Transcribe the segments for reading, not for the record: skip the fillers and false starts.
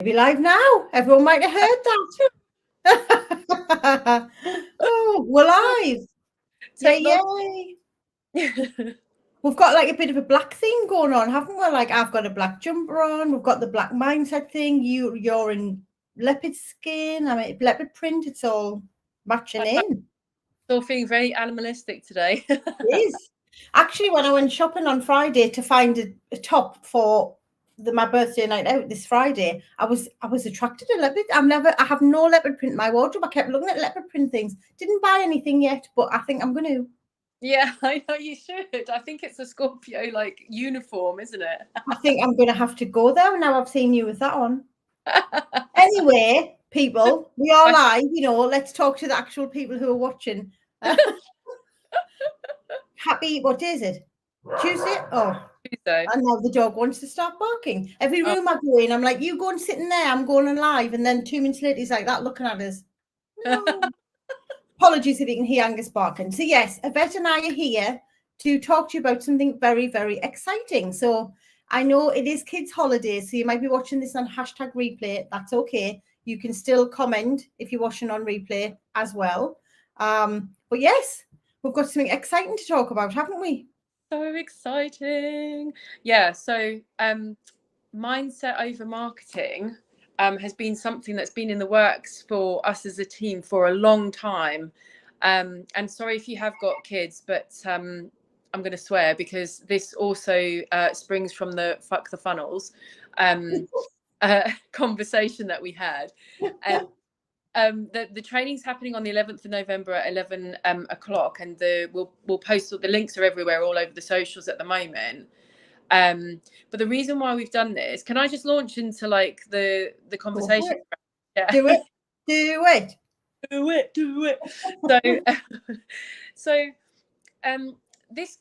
Maybe live now. Everyone might have heard that. Oh, we're live. Say yay. We've got like a bit of a black theme going on, haven't we? Like I've got a black jumper on. We've got the black mindset thing. You're in leopard skin. I mean leopard print. It's all matching in. Still feeling very animalistic today. It is. Actually, when I went shopping on Friday to find a top for my birthday night out this Friday, I was attracted to leopard. I have no leopard print in my wardrobe. I kept looking at leopard print things. Didn't buy anything yet, but I think I'm going to. Yeah, I know you should. I think it's a Scorpio like uniform, isn't it? I think I'm going to have to go there now I've seen you with that on. Anyway, people, we are live. Let's talk to the actual people who are watching. Happy, what day is it? Tuesday? Oh. Tuesday. And now the dog wants to start barking. Every room I go in, I'm like, you go and sit in there, I'm going on live. And then 2 minutes later, he's like that looking at us. No. Apologies if you can hear Angus barking. So yes, Yvette and I are here to talk to you about something very, very exciting. So I know it is kids' holidays, so you might be watching this on #replay. That's okay. You can still comment if you're watching on replay as well. But yes, we've got something exciting to talk about, haven't we? So exciting. Yeah, so mindset over marketing has been something that's been in the works for us as a team for a long time. And sorry if you have got kids, but I'm going to swear because this also springs from the Fuck the Funnels conversation that we had. The training's happening on the 11th of November at 11 o'clock, and we'll post the links are everywhere, all over the socials at the moment. But the reason why we've done this, can I just launch into like the conversation? Yeah. Do it. This,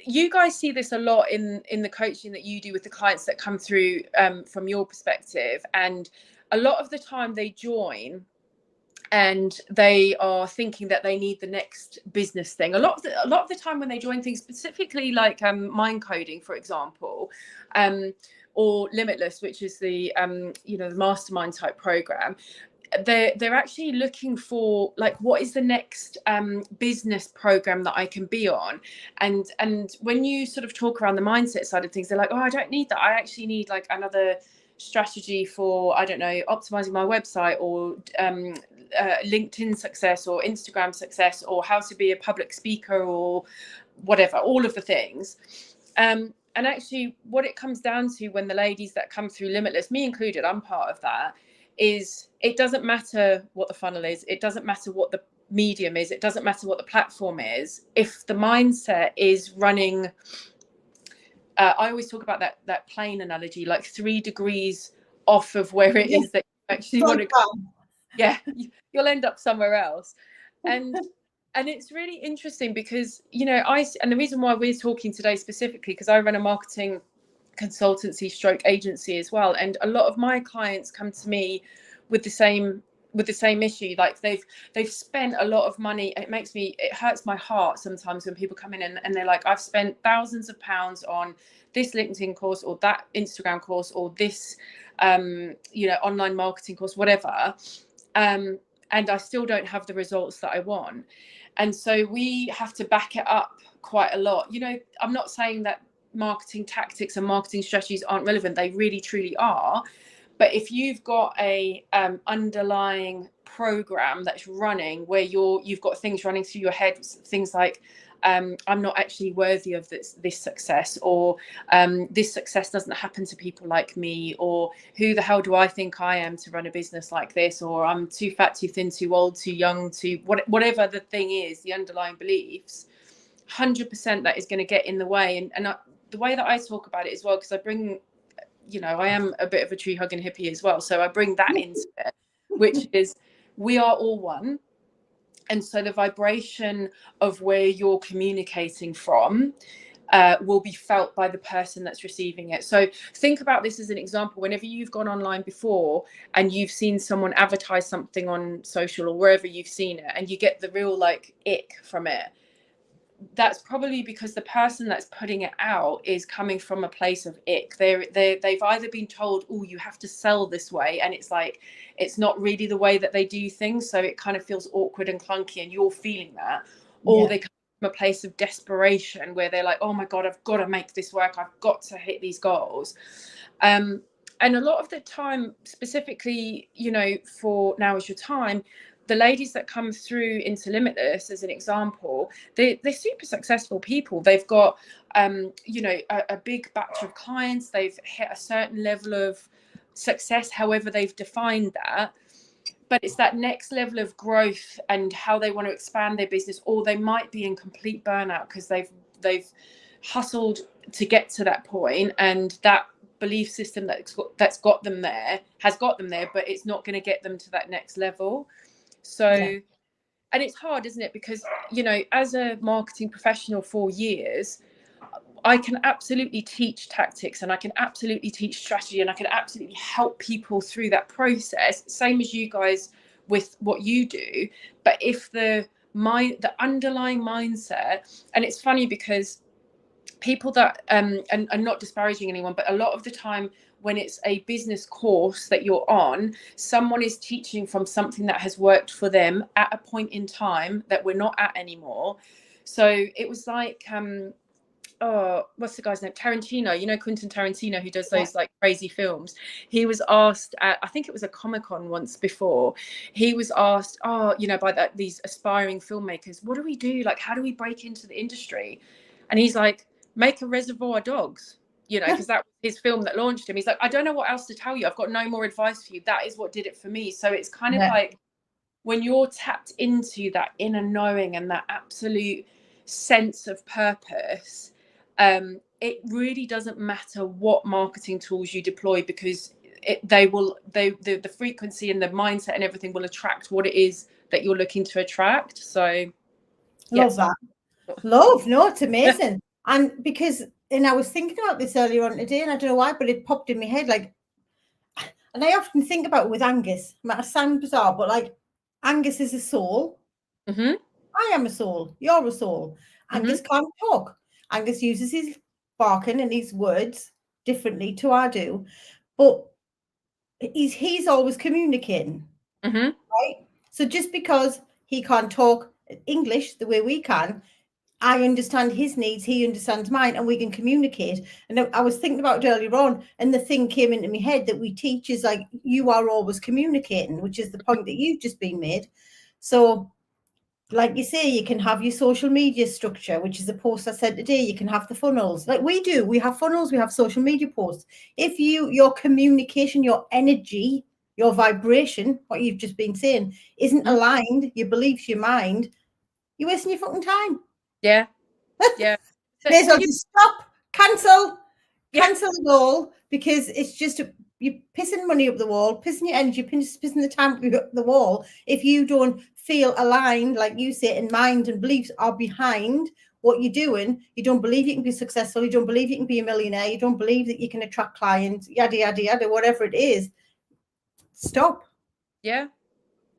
you guys see this a lot in the coaching that you do with the clients that come through from your perspective, and a lot of the time they join and they are thinking that they need the next business thing. A lot of the time when they join things, specifically like mind coding, for example, or Limitless, which is the the mastermind type program, they're actually looking for like, what is the next business program that I can be on? And when you sort of talk around the mindset side of things, they're like, oh, I don't need that. I actually need like another strategy for, I don't know, optimizing my website, or LinkedIn success, or Instagram success, or how to be a public speaker, or whatever, all of the things. And actually what it comes down to, when the ladies that come through Limitless, me included, I'm part of that, is it doesn't matter what the funnel is, it doesn't matter what the medium is, it doesn't matter what the platform is, if the mindset is running, I always talk about that plane analogy, like 3 degrees off of where it is that you actually want to go. Yeah, you'll end up somewhere else. And it's really interesting because, and the reason why we're talking today specifically, because I run a marketing consultancy stroke agency as well, and a lot of my clients come to me with the same issue. Like they've spent a lot of money. It hurts my heart sometimes when people come in and they're like, I've spent thousands of pounds on this LinkedIn course, or that Instagram course, or this online marketing course, whatever, and I still don't have the results that I want. And so we have to back it up quite a lot. I'm not saying that marketing tactics and marketing strategies aren't relevant. They really truly are. But if you've got a underlying program that's running, where you've got things running through your head, things like I'm not actually worthy of this success, or this success doesn't happen to people like me, or who the hell do I think I am to run a business like this, or I'm too fat, too thin, too old, too young, whatever the thing is, the underlying beliefs, 100% that is going to get in the way. And the way that I talk about it as well, because I bring, I am a bit of a tree hugging hippie as well, so I bring that into it, which is, we are all one. And so the vibration of where you're communicating from will be felt by the person that's receiving it. So think about this as an example. Whenever you've gone online before and you've seen someone advertise something on social or wherever you've seen it, and you get the real like ick from it, that's probably because the person that's putting it out is coming from a place of ick. They've either been told, oh, you have to sell this way, and it's like it's not really the way that they do things, so it kind of feels awkward and clunky, and you're feeling that. Or they come from a place of desperation where they're like, oh my god, I've got to make this work, I've got to hit these goals. And a lot of the time, specifically, you know, for Now Is Your Time, the ladies that come through into Limitless, as an example, they're super successful people. They've got, you know, a big batch of clients. They've hit a certain level of success, however they've defined that. But it's that next level of growth and how they want to expand their business, or they might be in complete burnout because they've hustled to get to that point, and that belief system that's got them there has got them there, but it's not going to get them to that next level. So, and it's hard, isn't it? Because, you know, as a marketing professional for years, I can absolutely teach tactics, and I can absolutely teach strategy, and I can absolutely help people through that process, same as you guys with what you do. But if the underlying mindset, and it's funny because people that and not disparaging anyone, but a lot of the time when it's a business course that you're on, someone is teaching from something that has worked for them at a point in time that we're not at anymore. So it was like oh, what's the guy's name? Tarantino, you know, Quentin Tarantino, who does those like crazy films. He was asked at, I think it was a Comic-Con once before, he was asked, oh, you know, by these aspiring filmmakers, what do we do? Like, how do we break into the industry? And he's like, make a Reservoir Dogs, you know, because that was his film that launched him. He's like, I don't know what else to tell you. I've got no more advice for you. That is what did it for me. So it's kind of like when you're tapped into that inner knowing and that absolute sense of purpose, it really doesn't matter what marketing tools you deploy, because the frequency and the mindset and everything will attract what it is that you're looking to attract. So love that. Love, no, it's amazing. And because, and I was thinking about this earlier on today, and I don't know why, but it popped in my head, like, and I often think about it with Angus. It might sound bizarre, but like, Angus is a soul. Mm-hmm. I am a soul. You're a soul. Angus can't talk. Angus uses his barking and his words differently to I do, but he's always communicating, right? So just because he can't talk English the way we can, I understand his needs, he understands mine, and we can communicate. And I was thinking about it earlier on, and the thing came into my head that we teach is like, you are always communicating, which is the point that you've just been made. So like you say, you can have your social media structure, which is a post I said today. You can have the funnels like we do. We have funnels, we have social media posts. If your communication, your energy, your vibration, what you've just been saying, isn't aligned, your beliefs, your mind, you're wasting your fucking time. Yeah. Yeah. May as well just stop, cancel the goal, because it's just you're pissing money up the wall, pissing your energy, pissing the time up the wall. If you don't feel aligned, like you say, and mind and beliefs are behind what you're doing, you don't believe you can be successful, you don't believe you can be a millionaire, you don't believe that you can attract clients, yada, yada, yada, whatever it is, stop. Yeah.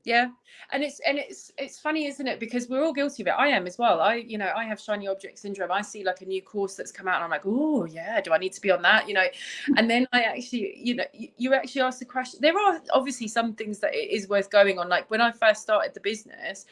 Yeah. And it's funny, isn't it? Because we're all guilty of it. I am as well. I have shiny object syndrome. I see like a new course that's come out and I'm like, oh yeah, do I need to be on that? You know, and then I actually, you know, you actually ask the question. There are obviously some things that it is worth going on. Like when I first started the business,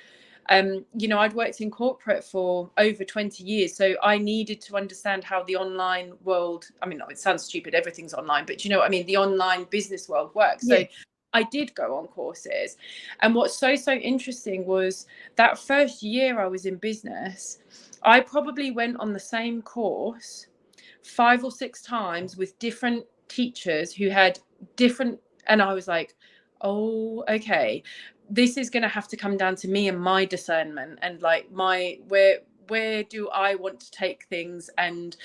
you know, I'd worked in corporate for over 20 years. So I needed to understand how the online world, I mean, it sounds stupid, everything's online, but you know what I mean? The online business world works. So I did go on courses. And what's so interesting was that first year I was in business, I probably went on the same course 5 or 6 times with different teachers who had different, and I was like, oh, okay, this is going to have to come down to me and my discernment and like my, where do I want to take things, and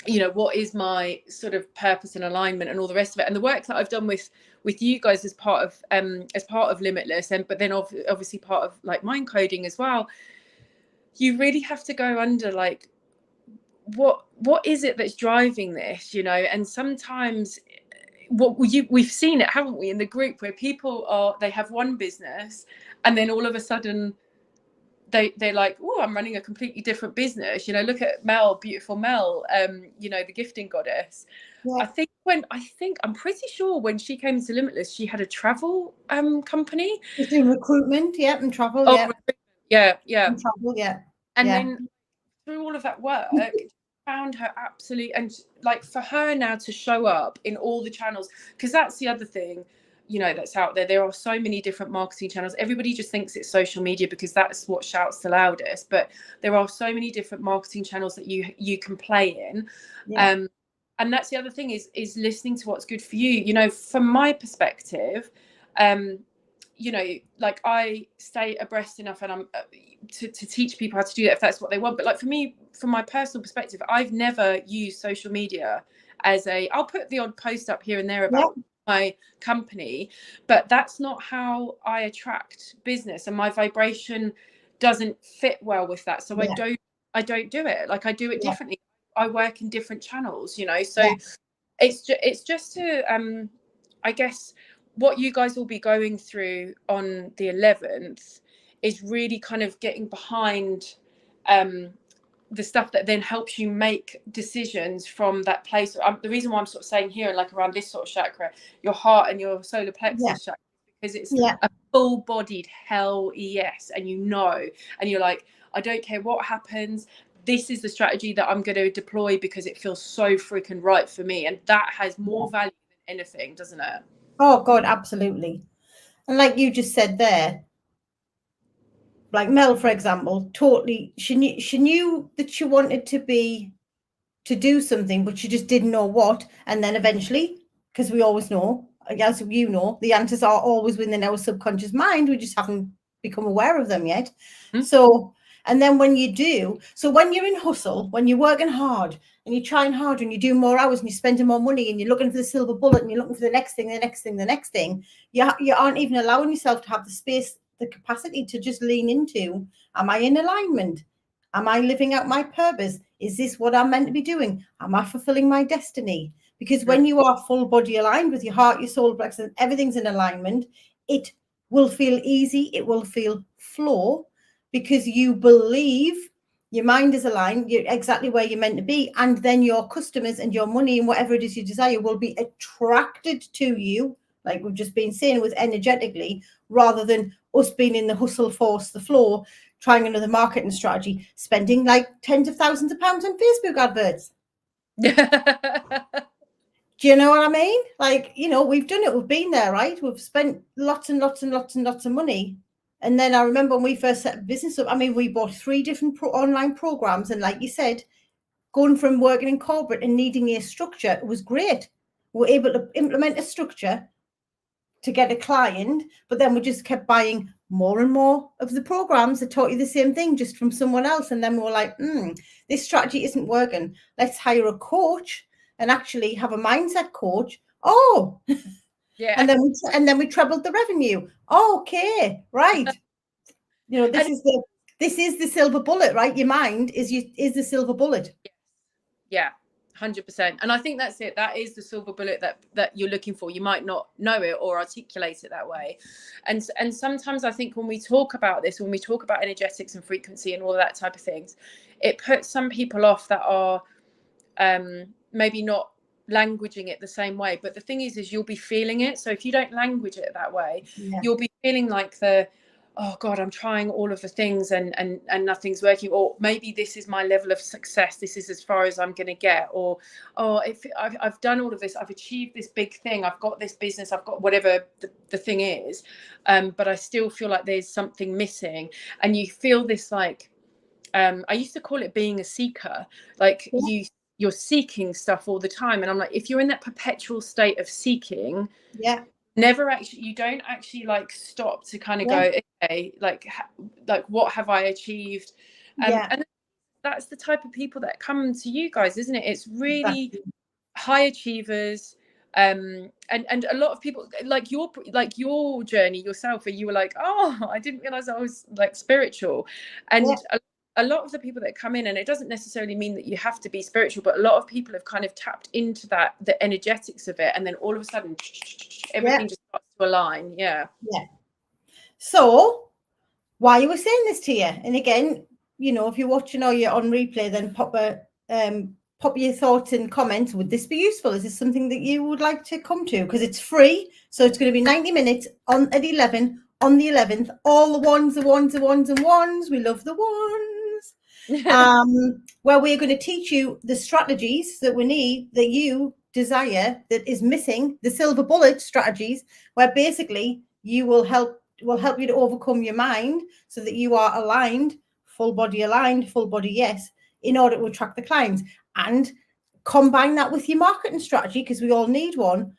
you know, what is my sort of purpose and alignment and all the rest of it. And the work that I've done with you guys as part of Limitless, and but then obviously part of like mind coding as well, you really have to go under like what is it that's driving this, you know. And sometimes we've seen it, haven't we, in the group where people they have one business and then all of a sudden they're like, oh, I'm running a completely different business. You know, look at Mel, beautiful Mel, you know, the gifting goddess. Yeah. I'm pretty sure when she came to Limitless, she had a travel company. She's doing recruitment, yeah, and travel, Oh, yeah. yeah. And travel, yeah. And yeah. then through all of that work, found her absolute, and like for her now to show up in all the channels, because that's the other thing, you know, that's out there. There are so many different marketing channels. Everybody just thinks it's social media because that's what shouts the loudest, but there are so many different marketing channels that you can play in. Yeah. And that's the other thing is listening to what's good for you. You know, from my perspective, you know, like I stay abreast enough, and I'm to teach people how to do that if that's what they want. But like for me, from my personal perspective, I've never used social media as I'll put the odd post up here and there about my company, but that's not how I attract business, and my vibration doesn't fit well with that. So I don't do it. Like I do it differently. I work in different channels, you know, so it's just to I guess what you guys will be going through on the 11th is really kind of getting behind the stuff that then helps you make decisions from that place. The reason why I'm sort of saying here, like around this sort of chakra, your heart and your solar plexus chakra, because it's a full-bodied hell yes, and you know, and you're like, I don't care what happens, this is the strategy that I'm going to deploy because it feels so freaking right for me. And that has more value than anything, doesn't it? Oh God, absolutely. And like you just said there, like Mel, for example, totally, she knew that she wanted to do something, but she just didn't know what. And then eventually, because we always know, as you know, the answers are always within our subconscious mind. We just haven't become aware of them yet. So, and then when you do, so when you're in hustle, when you're working hard and you're trying harder and you do more hours and you're spending more money and you're looking for the silver bullet and you're looking for the next thing, you aren't even allowing yourself to have the space, the capacity to just lean into, am I in alignment? Am I living out my purpose? Is this what I'm meant to be doing? Am I fulfilling my destiny? Because when you are full body aligned with your heart, your soul plexus, everything's in alignment, it will feel easy. It will feel flow because you believe your mind is aligned. You're exactly where you're meant to be. And then your customers and your money and whatever it is you desire will be attracted to you, like we've just been saying, with energetically, rather than us being in the hustle, force, the flow, trying another marketing strategy, spending like tens of thousands of pounds on Facebook adverts. Do you know what I mean? Like, you know, we've done it. We've been there, right? We've spent lots and lots and lots and lots of money. And then I remember when we first set business up, I mean, we bought 3 different online programs. And like you said, going from working in corporate and needing a structure, it was great. We're able to implement a structure to get a client, but then we just kept buying more and more of the programs that taught you the same thing, just from someone else. And then we were like, this strategy isn't working. Let's hire a coach and actually have a mindset coach. Oh, yeah. And then we trebled the revenue. Oh, okay, right. You know, this is the silver bullet, right? Your mind is the silver bullet. Yeah. 100%. And I think that's it. That is the silver bullet that you're looking for. You might not know it or articulate it that way. And sometimes I think when we talk about this, when we talk about energetics and frequency and all that type of things, it puts some people off that are maybe not languaging it the same way. But the thing is you'll be feeling it. So if you don't language it that way, you'll be feeling like oh God, I'm trying all of the things and nothing's working. Or maybe this is my level of success. This is as far as I'm going to get. Or, if I've done all of this, I've achieved this big thing. I've got this business. I've got whatever the thing is. But I still feel like there's something missing. And you feel this like, I used to call it being a seeker. Like you're seeking stuff all the time. And I'm like, if you're in that perpetual state of seeking, you don't actually like stop to kind of go, okay, like what have I achieved? And that's the type of people that come to you guys, isn't it? It's really high achievers. And a lot of people like your journey yourself, where you were like, oh, I didn't realize I was like spiritual. And a lot of the people that come in, and it doesn't necessarily mean that you have to be spiritual, but a lot of people have kind of tapped into the energetics of it, and then all of a sudden everything just starts to align. Yeah. So why you were saying this to you. And again, you know, if you're watching or you're on replay, then pop your thoughts in comments. Would this be useful? Is this something that you would like to come to? Because it's free. So it's going to be 90 minutes at 11 on the 11th. All the ones. We love the ones. Where we're going to teach you the strategies that we need, that you desire, that is missing, the silver bullet strategies, where basically you will help you to overcome your mind so that you are aligned, full body yes, in order to attract the clients, and combine that with your marketing strategy, because we all need one.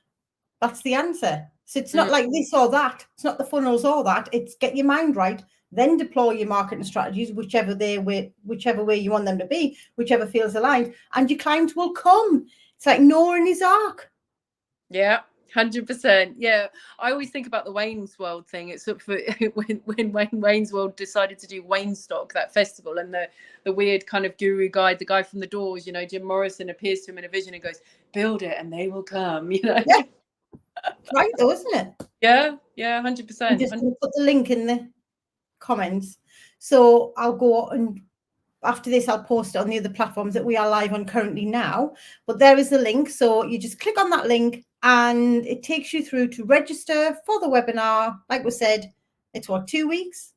That's the answer. So it's not like this or that. It's not the funnels or that. It's get your mind right, then deploy your marketing strategies, whichever way you want them to be, whichever feels aligned, and your clients will come. It's like Noah and his ark. Yeah, 100%. Yeah, I always think about the Wayne's World thing. It's up for when Wayne's World decided to do Waynestock, that festival, and the weird kind of guru guide, the guy from The Doors, you know, Jim Morrison, appears to him in a vision and goes, "Build it, and they will come." You know. Yeah. Right, though, isn't it? Yeah, 100%. I'm just going to put the link in the comments. So I'll go, and after this I'll post it on the other platforms that we are live on currently now. But there is the link. So you just click on that link and it takes you through to register for the webinar. Like we said, it's what, 2 weeks?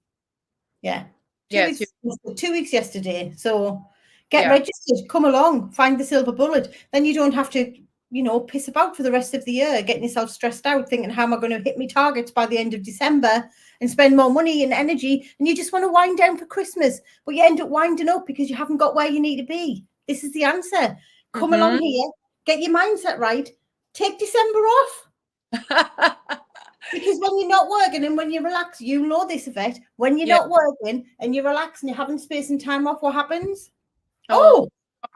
Yeah. 2 weeks yesterday. So get registered, come along, find the silver bullet. Then you don't have to, you know, piss about for the rest of the year, getting yourself stressed out, thinking, how am I going to hit my targets by the end of December and spend more money and energy? And you just want to wind down for Christmas, but you end up winding up because you haven't got where you need to be. This is the answer. Come along here, get your mindset right, take December off. Because when you're not working and when you relax, you know this, Yvette, when you're not working and you relax and you're having space and time off, what happens?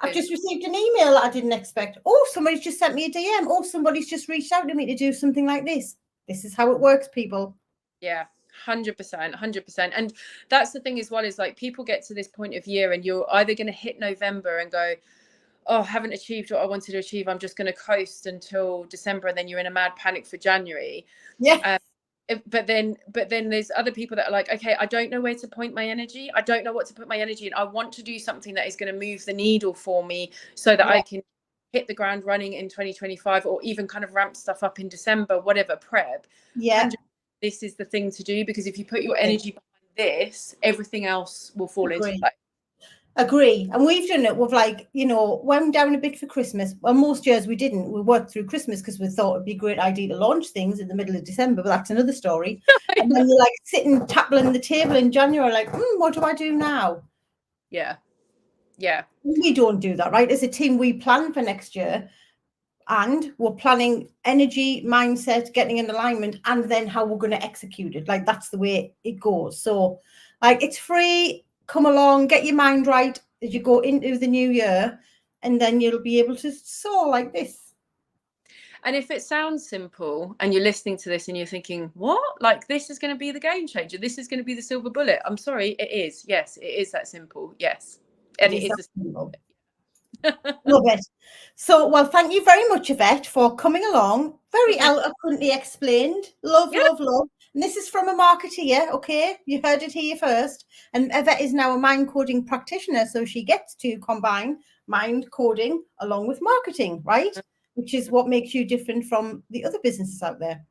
I've just received an email that I didn't expect. Oh, somebody's just sent me a DM. Oh, somebody's just reached out to me to do something like this. This is how it works, people. Yeah, 100%. And that's the thing as well, is like people get to this point of year and you're either going to hit November and go, oh, I haven't achieved what I wanted to achieve. I'm just going to coast until December. And then you're in a mad panic for January. Yeah. But then there's other people that are like, okay, I don't know where to point my energy. I don't know what to put my energy in. I want to do something that is going to move the needle for me so that I can hit the ground running in 2025, or even kind of ramp stuff up in December, whatever, prep. Yeah. This is the thing to do, because if you put your energy behind this, everything else will fall into place. Agree. And we've done it with, like, you know, went down a bit for Christmas. Well, most years we didn't. We worked through Christmas because we thought it'd be a great idea to launch things in the middle of December, but that's another story. And then you're like sitting tapping the table in January, like, what do I do now? Yeah. We don't do that, right? As a team, we plan for next year, and we're planning energy, mindset, getting in alignment, and then how we're going to execute it. Like, that's the way it goes. So, like, it's free. Come along, get your mind right as you go into the new year, and then you'll be able to soar like this. And if it sounds simple and you're listening to this and you're thinking, what? Like, this is going to be the game changer. This is going to be the silver bullet. I'm sorry, it is. Yes, it is that simple. Yes. And it is simple. Love it. So, well, thank you very much, Yvette, for coming along. Very eloquently explained. Love. And this is from a marketeer, okay? You heard it here first. And Yvette is now a mind coding practitioner, so she gets to combine mind coding along with marketing, right? Which is what makes you different from the other businesses out there.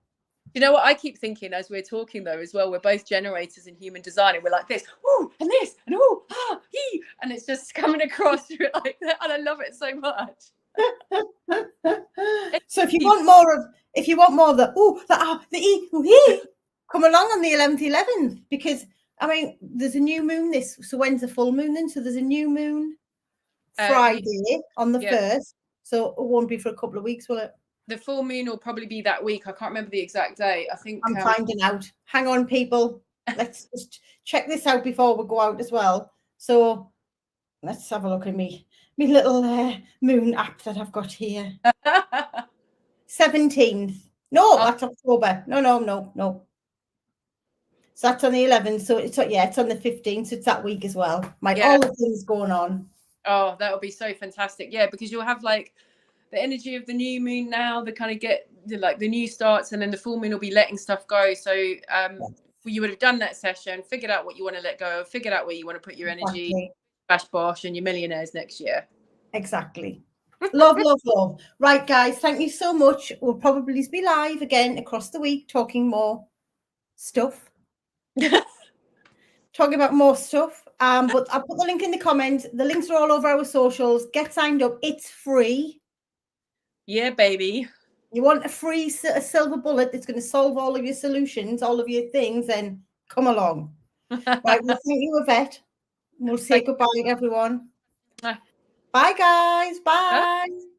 You know what I keep thinking as we're talking, though, as well? We're both generators in human design, and we're like this, ooh, and this, and ooh, ah, he, and it's just coming across through it like that, and I love it so much. So if you want more of the ooh, the ah, the e, ooh, he, come along on the 11th, because I mean, there's a new moon. So when's the full moon then? So there's a new moon Friday on the 1st. So it won't be for a couple of weeks, will it? The full moon will probably be that week. I can't remember the exact date. I think I'm finding out. Hang on, people. Let's just check this out before we go out as well. So let's have a look at me little moon app that I've got here. 17th. No, that's October. No. So that's on the 11th. So it's on the 15th. So it's that week as well. All the things going on. Oh, that would be so fantastic. Yeah, because you'll have like the energy of the new moon now, the kind of get like the new starts, and then the full moon will be letting stuff go. So you would have done that session, figured out what you want to let go of, figured out where you want to put your energy, bash bosh, and you're millionaires next year. Exactly. Love, love, love. Right, guys, thank you so much. We'll probably be live again across the week talking more stuff. Talking about more stuff. But I'll put the link in the comments. The links are all over our socials. Get signed up. It's free. Yeah, baby. You want a free a silver bullet that's going to solve all of your solutions, all of your things, then come along. Right, well, thank you, Yvette. We'll say goodbye, everyone. Bye, guys. Bye.